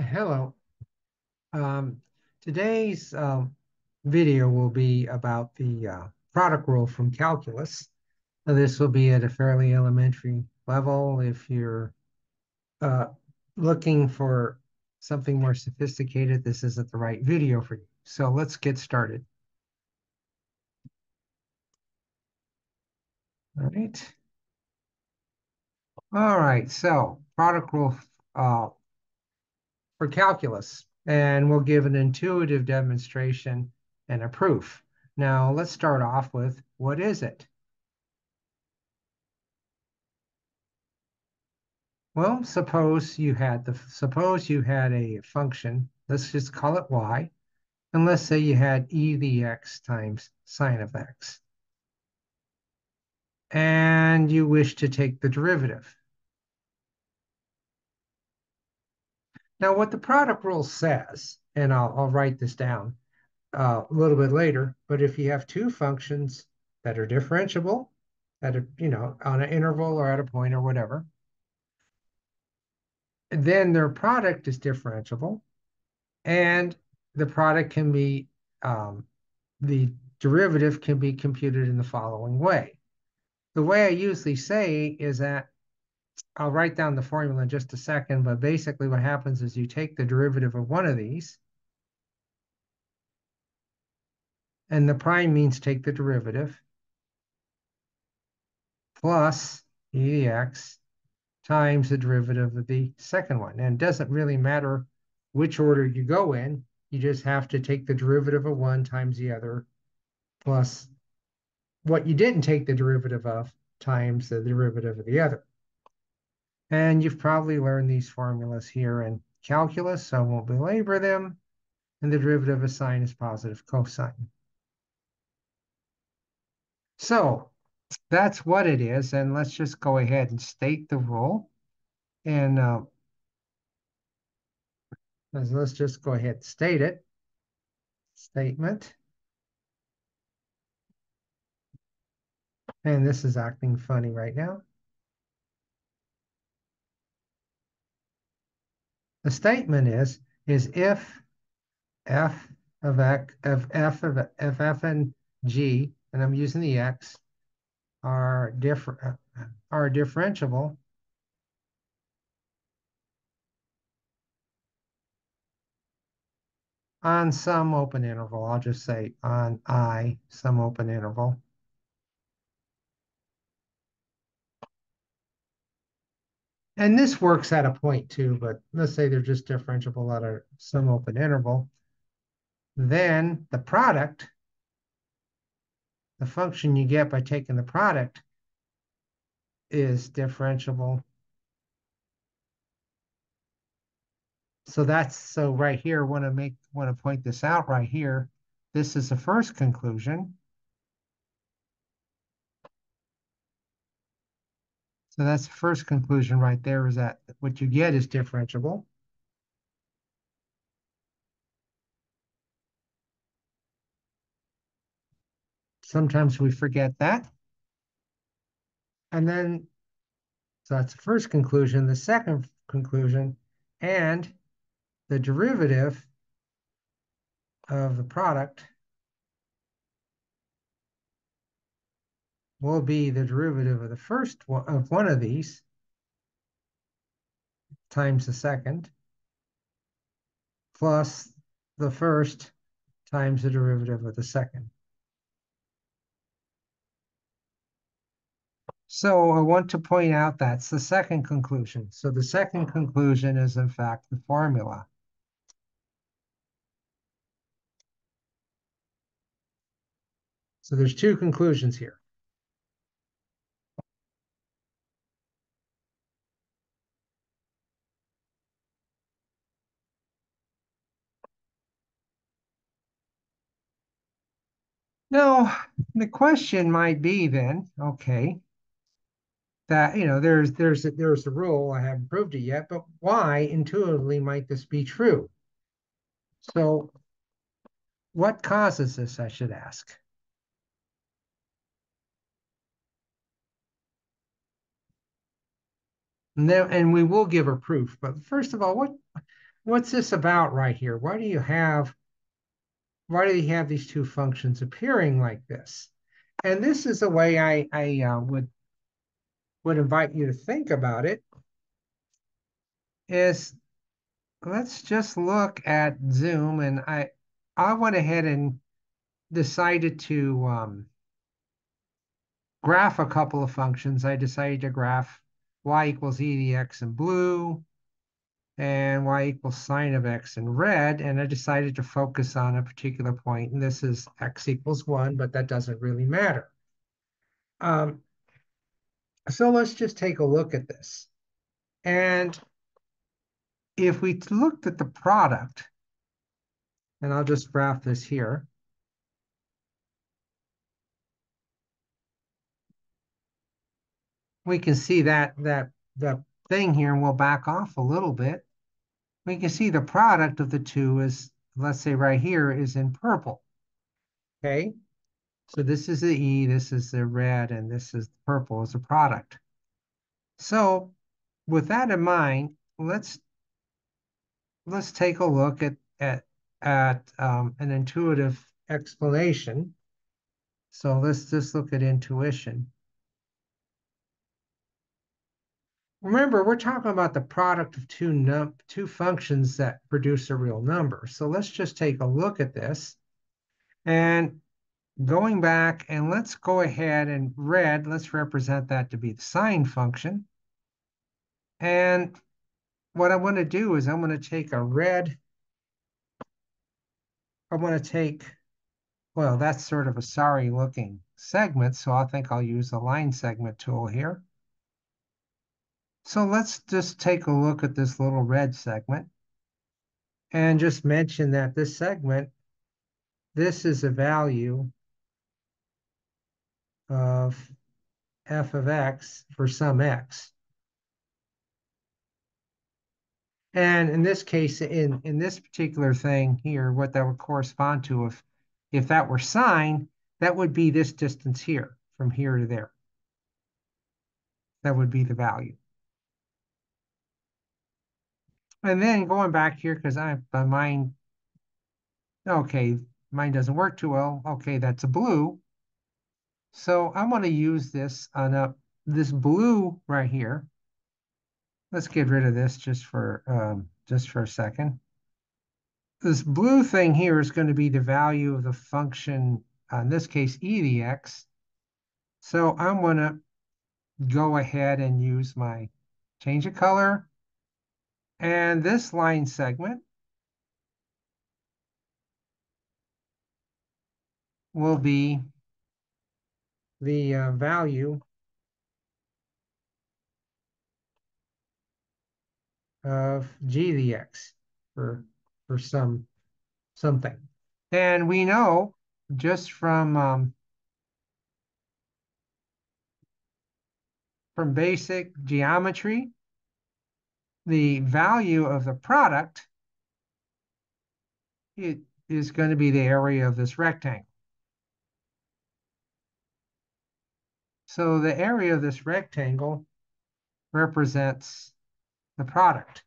Hello. Um, today's video will be about the product rule from calculus. Now, this will be at a fairly elementary level. If you're uh, looking for something more sophisticated, this isn't the right video for you. So let's get started. All right. All right. So product rule uh, for calculus, and we'll give an intuitive demonstration and a proof. Now, let's start off with what is it? Well, suppose you had a function, let's just call it y, and let's say you had e to the x times sine of x, and you wish to take the derivative. Now, what the product rule says, and I'll write this down a little bit later, but if you have two functions that are differentiable at on an interval or at a point or whatever, then their product is differentiable, and the product can be the derivative can be computed in the following way. The way I usually say is that I'll write down the formula in just a second, but basically what happens is you take the derivative of one of these, and the prime means take the derivative, plus e to the x times the derivative of the second one. And it doesn't really matter which order you go in, you just have to take the derivative of one times the other, plus what you didn't take the derivative of times the derivative of the other. And you've probably learned these formulas here in calculus, so I won't belabor them. And the derivative of sine is positive cosine. So that's what it is. And let's just go ahead and state the rule. And let's just go ahead and state it. Statement. And this is acting funny right now. The statement is if f of x of f and g, and I'm using the x, are differentiable, on some open interval. I'll just say on I, some open interval. And this works at a point too, but let's say they're just differentiable at some open interval. Then the product, the function you get by taking the product, is differentiable. So right here, want to point this out right here. This is the first conclusion. So that's the first conclusion right there, is that what you get is differentiable. Sometimes we forget that. And then, so that's the first conclusion. The second conclusion, and the derivative of the product will be the derivative of the first one of one of these times the second, plus the first times the derivative of the second. So I want to point out that's the second conclusion. So the second conclusion is, in fact, the formula. So there's two conclusions here. Now, the question might be then, okay, that there's a rule, I haven't proved it yet, but why intuitively might this be true? So what causes this, I should ask? And we will give a proof, but first of all, what's this about right here? Why do you have these two functions appearing like this? And this is the way I would invite you to think about it is let's just look at Zoom and I went ahead and decided to graph a couple of functions. I decided to graph y equals e to the x in blue and y equals sine of x in red. And I decided to focus on a particular point. And this is x equals 1, but that doesn't really matter. Um, so let's just take a look at this. And if we looked at the product, and I'll just graph this here, we can see that the thing here, and we'll back off a little bit. We can see the product of the two is, let's say right here, is in purple. Okay, so this is the E, this is the red, and this is the purple as a product. So with that in mind, let's take a look at an intuitive explanation. So let's just look at intuition. Remember, we're talking about the product of two functions that produce a real number. So let's just take a look at this. And going back, and let's go ahead and red, let's represent that to be the sine function. And what I want to do is I'm going to take a red, I want to take, well, that's sort of a sorry looking segment, so I think I'll use the line segment tool here. So let's just take a look at this little red segment and just mention that this segment, this is a value of f of x for some x. And in this case, in this particular thing here, what that would correspond to, if that were sine, that would be this distance here, from here to there. That would be the value. And then going back here, because my mind, okay, mine doesn't work too well. Okay, that's a blue. So I'm going to use this on this blue right here. Let's get rid of this just for a second. This blue thing here is going to be the value of the function, in this case, e to the x. So I'm going to go ahead and use my change of color. And this line segment will be the value of g to the x for something. And we know just from basic geometry, the value of the product is going to be the area of this rectangle. So the area of this rectangle represents the product.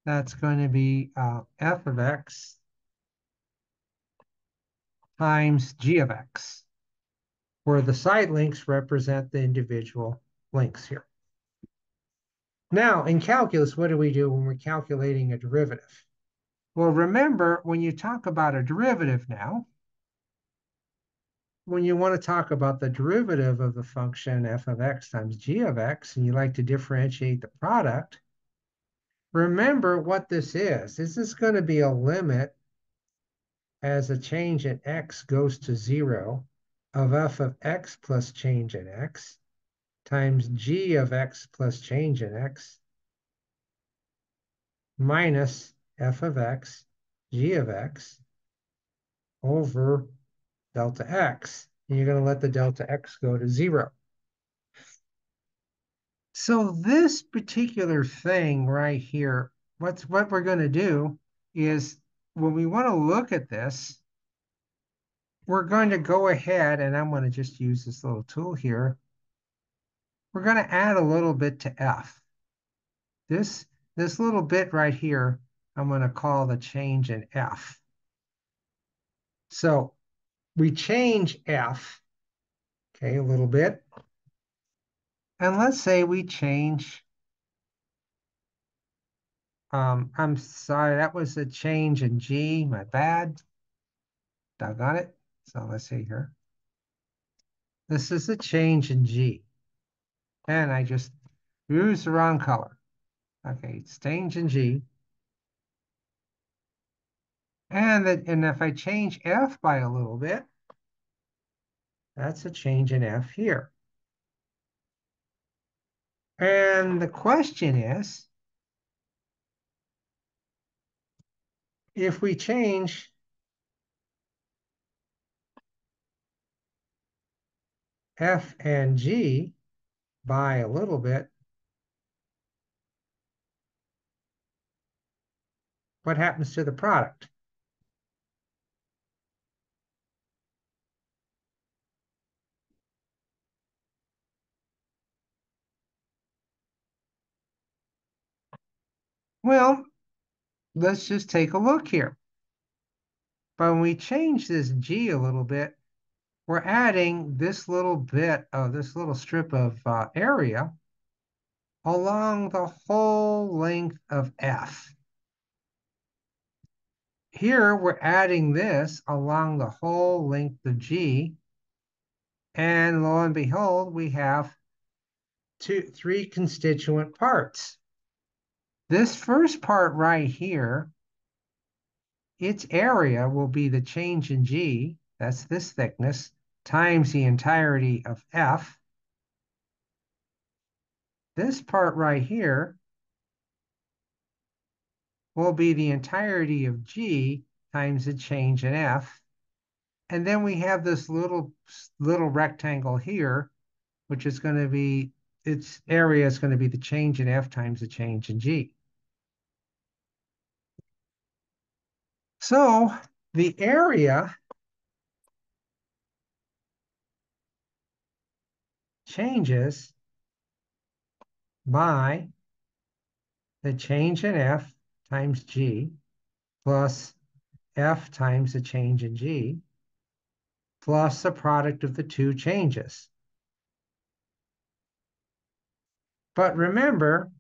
That's going to be f of x times g of x, where the side links represent the individual links here. Now, in calculus, what do we do when we're calculating a derivative? Well, remember, when you talk about a derivative now, when you want to talk about the derivative of the function f of x times g of x, and you like to differentiate the product, remember what this is. This is going to be a limit as a change in x goes to 0 of f of x plus change in x times g of x plus change in x minus f of x, g of x over delta x. And you're going to let the delta x go to 0. So this particular thing right here, what we're going to do is when we want to look at this, we're going to go ahead and I'm going to just use this little tool here. We're going to add a little bit to f. This little bit right here, I'm going to call the change in f. So we change f, okay, a little bit. And let's say we change, I'm sorry, that was a change in g, my bad. Doggone it. So let's see here. This is a change in g. And I just used the wrong color. Okay, it's change in g. And if I change f by a little bit, that's a change in f here. And the question is, if we change f and g by a little bit, what happens to the product? Well, let's just take a look here. But when we change this g a little bit, we're adding this little bit of this little strip of area along the whole length of f. Here, we're adding this along the whole length of g. And lo and behold, we have three constituent parts. This first part right here, its area will be the change in g, that's this thickness, times the entirety of f. This part right here will be the entirety of g times the change in f. And then we have this little rectangle here, which is going to be, its area is going to be the change in f times the change in g. So the area changes by the change in f times g plus f times the change in g plus the product of the two changes. But remember,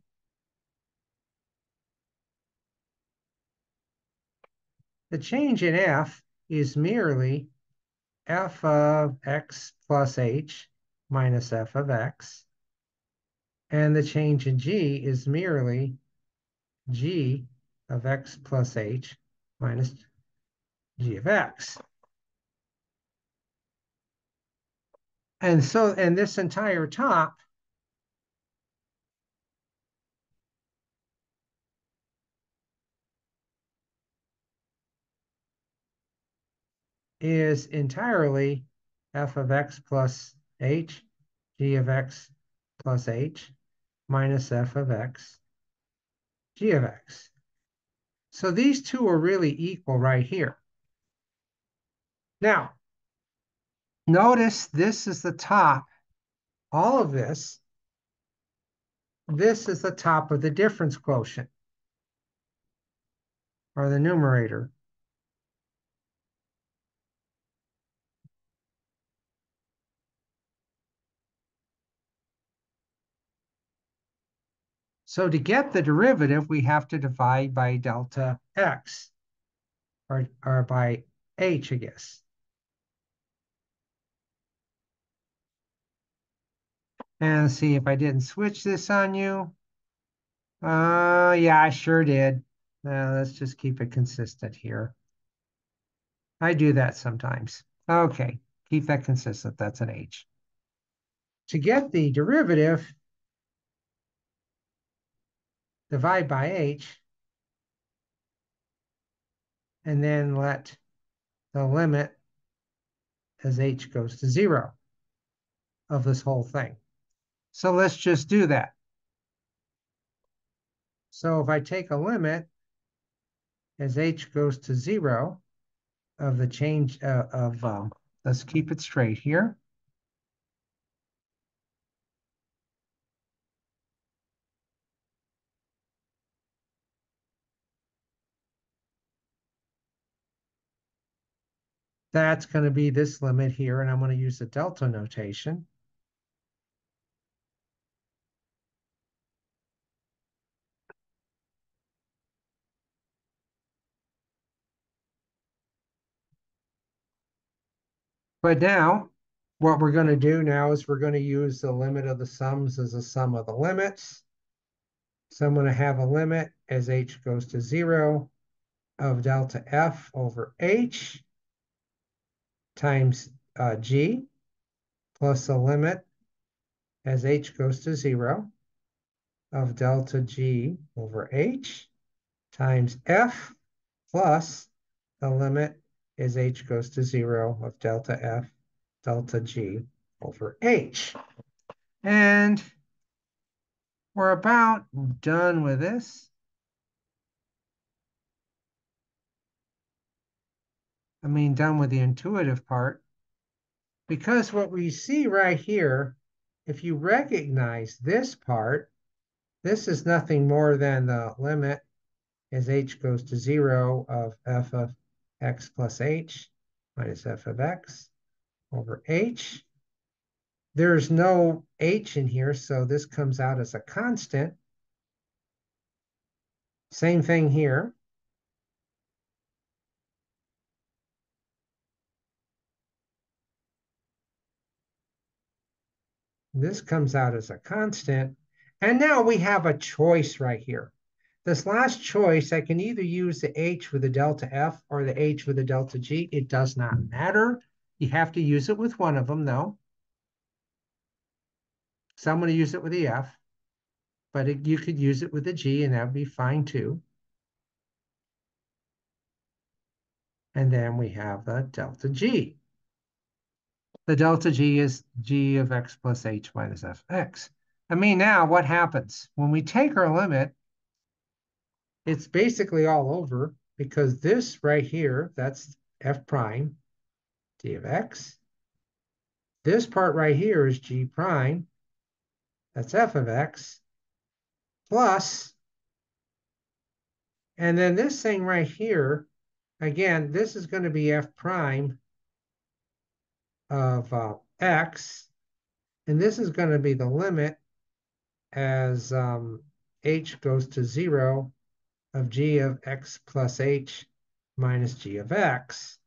the change in f is merely f of x plus h minus f of x. And the change in g is merely g of x plus h minus g of x. And so, and this entire top is entirely f of x plus h, g of x plus h, minus f of x, g of x. So these two are really equal right here. Now, notice this is the top. All of this is the top of the difference quotient, or the numerator. So to get the derivative, we have to divide by delta x, or by h, I guess. And see if I didn't switch this on you. Yeah, I sure did. Let's just keep it consistent here. I do that sometimes. Okay, keep that consistent. That's an h. To get the derivative, divide by h, and then let the limit as h goes to 0 of this whole thing. So let's just do that. So if I take a limit as h goes to 0, of the change let's keep it straight here. That's going to be this limit here, and I'm going to use the delta notation. But now, what we're going to do now is we're going to use the limit of the sums as a sum of the limits. So I'm going to have a limit as h goes to 0 of delta f over h times g plus a limit as h goes to 0 of delta g over h times f plus the limit as h goes to 0 of delta f delta g over h. And we're about done with this. I mean, done with the intuitive part. Because what we see right here, if you recognize this part, this is nothing more than the limit as h goes to 0 of f of x plus h minus f of x over h. There's no h in here, so this comes out as a constant. Same thing here. This comes out as a constant. And now we have a choice right here. This last choice, I can either use the h with the delta f or the h with the delta g. It does not matter. You have to use it with one of them, though. So I'm going to use it with the f, but you could use it with the g, and that would be fine too. And then we have the delta g. The delta g is g of x plus h minus fx. I mean, now what happens? When we take our limit, it's basically all over because this right here, that's f prime d of x. This part right here is g prime, that's f of x, plus, and then this thing right here, again, this is going to be f prime of x, and this is going to be the limit as h goes to 0 of g of x plus h minus g of x.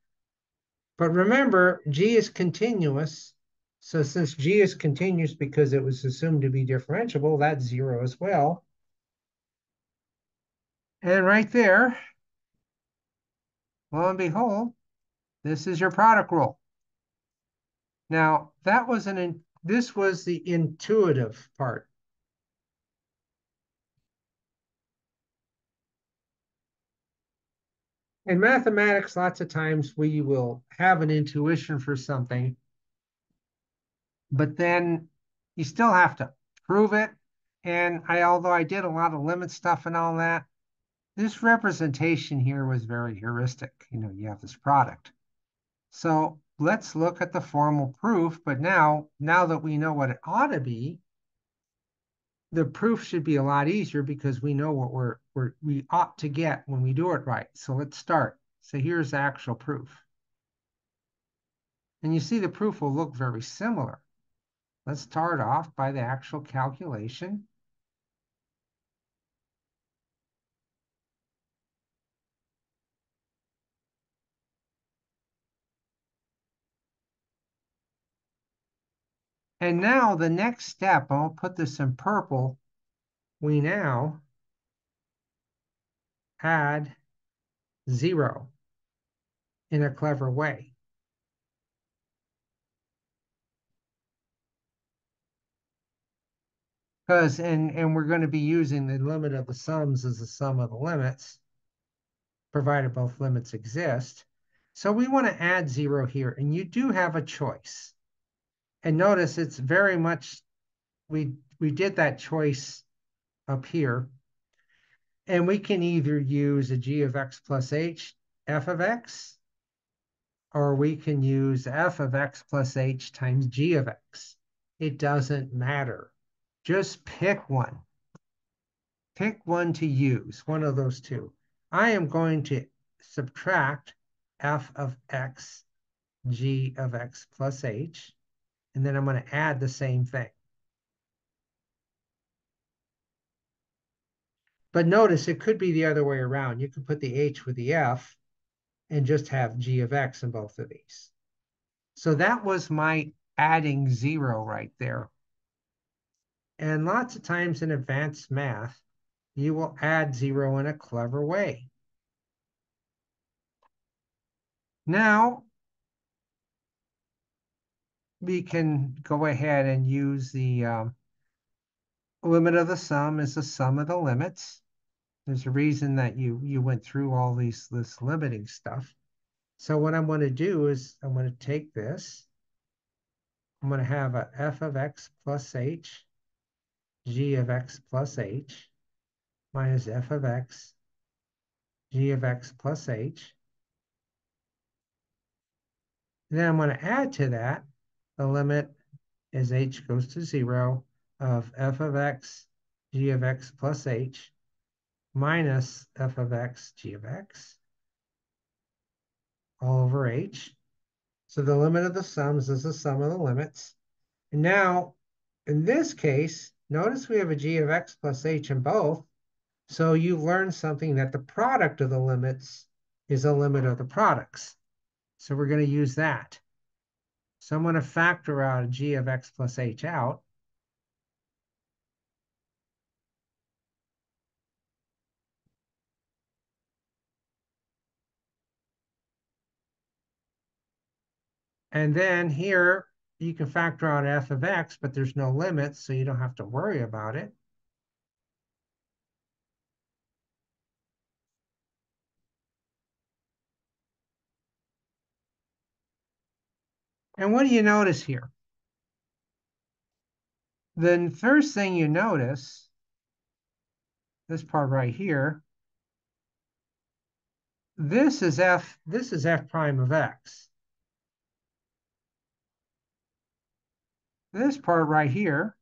But remember, g is continuous. So since g is continuous because it was assumed to be differentiable, that's 0 as well. And right there, lo and behold, this is your product rule. Now, this was the intuitive part. In mathematics, lots of times we will have an intuition for something, but then you still have to prove it. And although I did a lot of limit stuff and all that, this representation here was very heuristic. You have this product. So let's look at the formal proof. But now that we know what it ought to be, the proof should be a lot easier because we know what we ought to get when we do it right. So let's start. So here's the actual proof. And you see the proof will look very similar. Let's start off by the actual calculation. And now the next step, I'll put this in purple, we now add 0 in a clever way. And we're going to be using the limit of the sums as the sum of the limits, provided both limits exist. So we want to add 0 here, and you do have a choice. And notice it's very much, we did that choice up here. And we can either use a g of x plus h, f of x, or we can use f of x plus h times g of x. It doesn't matter. Just pick one. Pick one to use, one of those two. I am going to subtract f of x, g of x plus h, and then I'm going to add the same thing. But notice it could be the other way around. You could put the h with the f and just have g of x in both of these. So that was my adding 0 right there. And lots of times in advanced math, you will add 0 in a clever way. Now, we can go ahead and use the limit of the sum is the sum of the limits. There's a reason that you went through all this limiting stuff. So what I'm going to do is I'm going to take this. I'm going to have a f of x plus h, g of x plus h, minus f of x, g of x plus h. And then I'm going to add to that the limit as h goes to 0 of f of x, g of x plus h, minus f of x, g of x, all over h. So the limit of the sums is the sum of the limits. And now, in this case, notice we have a g of x plus h in both. So you've learned something that the product of the limits is a limit of the products. So we're going to use that. So I'm going to factor out a g of x plus h out. And then here, you can factor out f of x, but there's no limits, so you don't have to worry about it. And what do you notice here? The first thing you notice, this part right here, this is f prime of x. This part right here,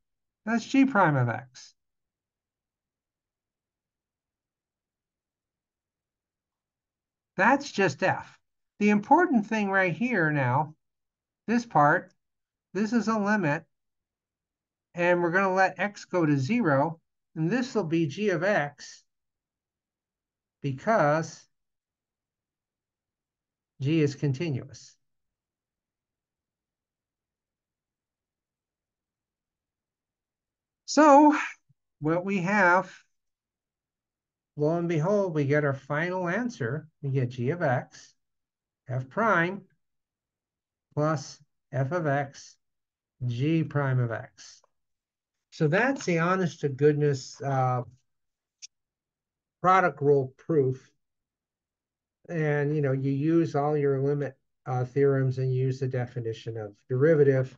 that's g prime of x. That's just f. The important thing right here now, this part, this is a limit, and we're going to let x go to 0, and this will be g of x because g is continuous. So what we have, lo and behold, we get our final answer. We get g of x, f prime, plus f of x, g prime of x. So that's the honest to goodness product rule proof. And you use all your limit theorems and use the definition of derivative.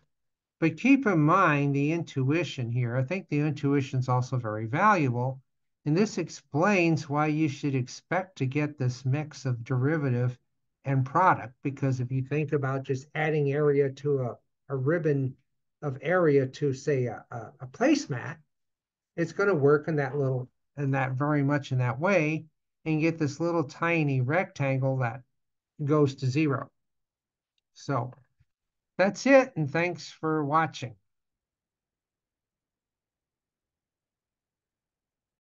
But keep in mind the intuition here. I think the intuition is also very valuable. And this explains why you should expect to get this mix of derivative and product. Because if you think about just adding area to a ribbon of area to, say, a placemat, it's going to work in that very much in that way, and get this little tiny rectangle that goes to 0. So that's it, and thanks for watching.